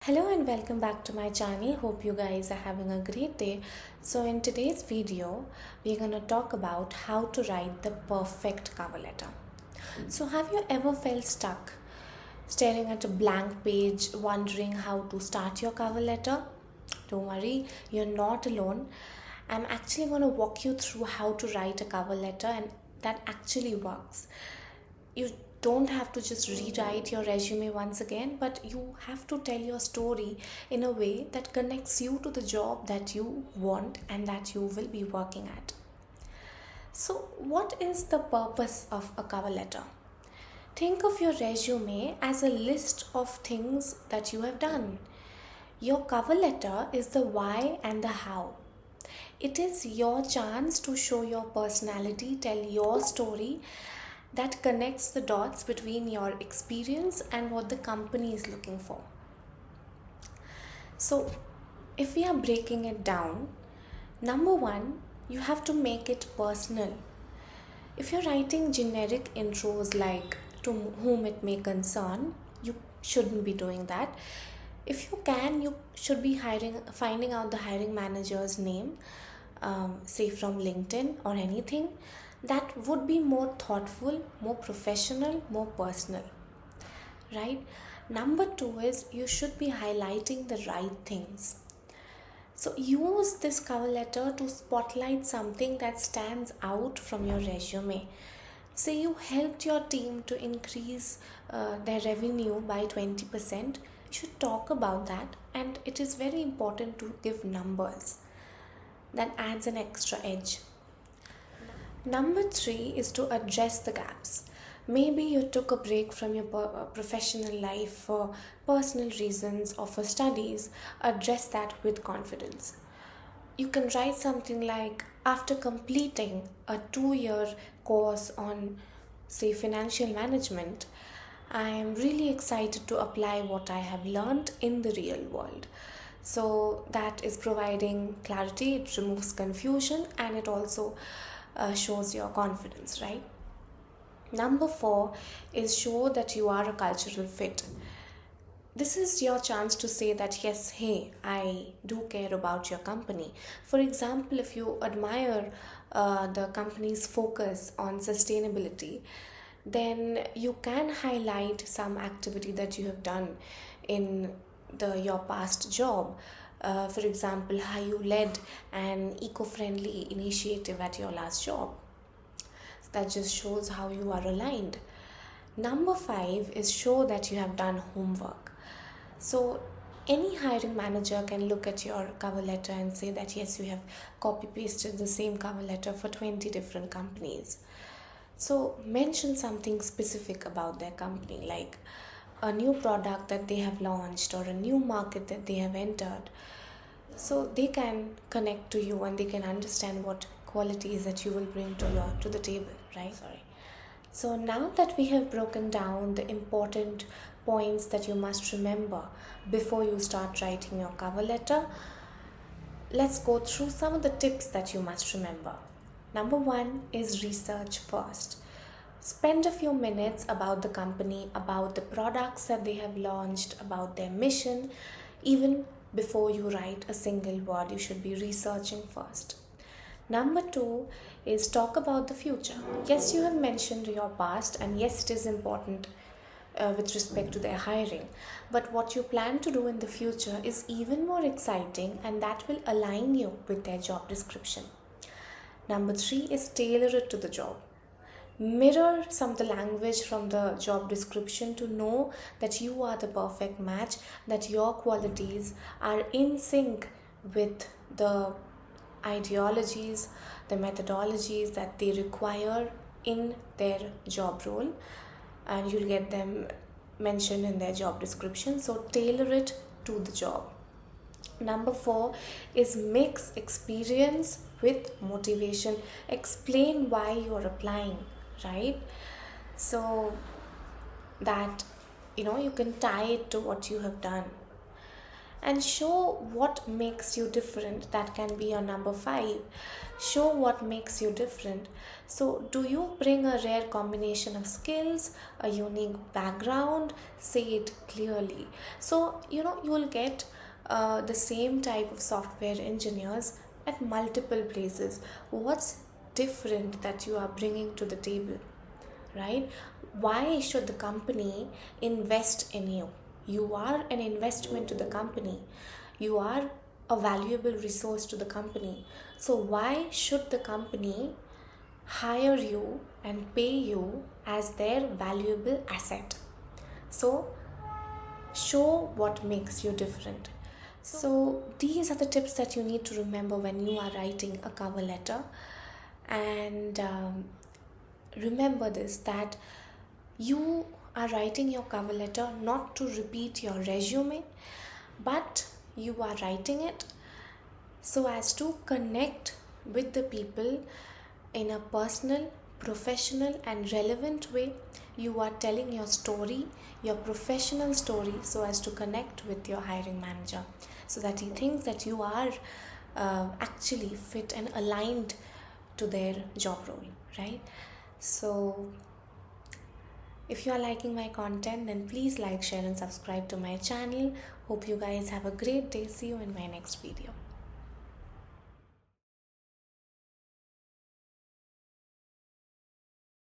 Hello and welcome back to my channel. Hope you guys are having a great day. So in today's video, we're going to talk about how to write the perfect cover letter. So have you ever felt stuck staring at a blank page wondering how to start your cover letter? Don't worry, you're not alone. I'm actually going to walk you through how to write a cover letter and that actually works. You don't have to just rewrite your resume once again, but you have to tell your story in a way that connects you to the job that you want and that you will be working at. So, what is the purpose of a cover letter? Think of your resume as a list of things that you have done. Your cover letter is the why and the how. It is your chance to show your personality, tell your story that connects the dots between your experience and what the company is looking for. So, if we are breaking it down, number one, you have to make it personal. If you're writing generic intros like to whom it may concern, you shouldn't be doing that. If you can, you should be finding out the hiring manager's name, say from LinkedIn or anything. That would be more thoughtful, more professional, more personal, right? Number two is you should be highlighting the right things. So use this cover letter to spotlight something that stands out from your resume. Say you helped your team to increase their revenue by 20%. You should talk about that, and it is very important to give numbers. That adds an extra edge. Number three is to address the gaps. Maybe you took a break from your professional life for personal reasons or for studies. Address that with confidence. You can write something like, after completing a 2-year course on, say, financial management, I am really excited to apply what I have learned in the real world. So that is providing clarity, it removes confusion, and it also shows your confidence, right? Number four is show that you are a cultural fit. This is your chance to say that yes, hey, I do care about your company. For example, if you admire the company's focus on sustainability, then you can highlight some activity that you have done in your past job. For example, how you led an eco-friendly initiative at your last job. That just shows how you are aligned. Number five is show that you have done homework. So any hiring manager can look at your cover letter and say that yes, you have copy pasted the same cover letter for 20 different companies. So mention something specific about their company, like a new product that they have launched or a new market that they have entered. So they can connect to you and they can understand what qualities that you will bring to the table, right? Sorry. So now that we have broken down the important points that you must remember before you start writing your cover letter, let's go through some of the tips that you must remember. Number one is research first. Spend a few minutes about the company, about the products that they have launched, about their mission. Even before you write a single word, you should be researching first. Number two is talk about the future. Yes, you have mentioned your past, and yes, it is important with respect to their hiring. But what you plan to do in the future is even more exciting, and that will align you with their job description. Number three is tailor it to the job. Mirror some of the language from the job description to know that you are the perfect match, that your qualities are in sync with the ideologies, the methodologies that they require in their job role, and you'll get them mentioned in their job description. So tailor it to the job. Number four is mix experience with motivation. Explain why you are applying, right? So that you can tie it to what you have done. and show what makes you different. That can be your number 5. Show what makes you different. So do you bring a rare combination of skills, a unique background? Say it clearly. So you will get the same type of software engineers at multiple places. What's different that you are bringing to the table, right? Why should the company invest in you? You are an investment to the company. You are a valuable resource to the company. So why should the company hire you and pay you as their valuable asset? So show what makes you different. So these are the tips that you need to remember when you are writing a cover letter. And remember this, that you are writing your cover letter not to repeat your resume, but you are writing it so as to connect with the people in a personal, professional, and relevant way. You are telling your story, your professional story, so as to connect with your hiring manager, so that he thinks that you are actually fit and aligned to their job role, right? So if you are liking my content, then please like, share, and subscribe to my channel. Hope you guys have a great day. See you in my next video.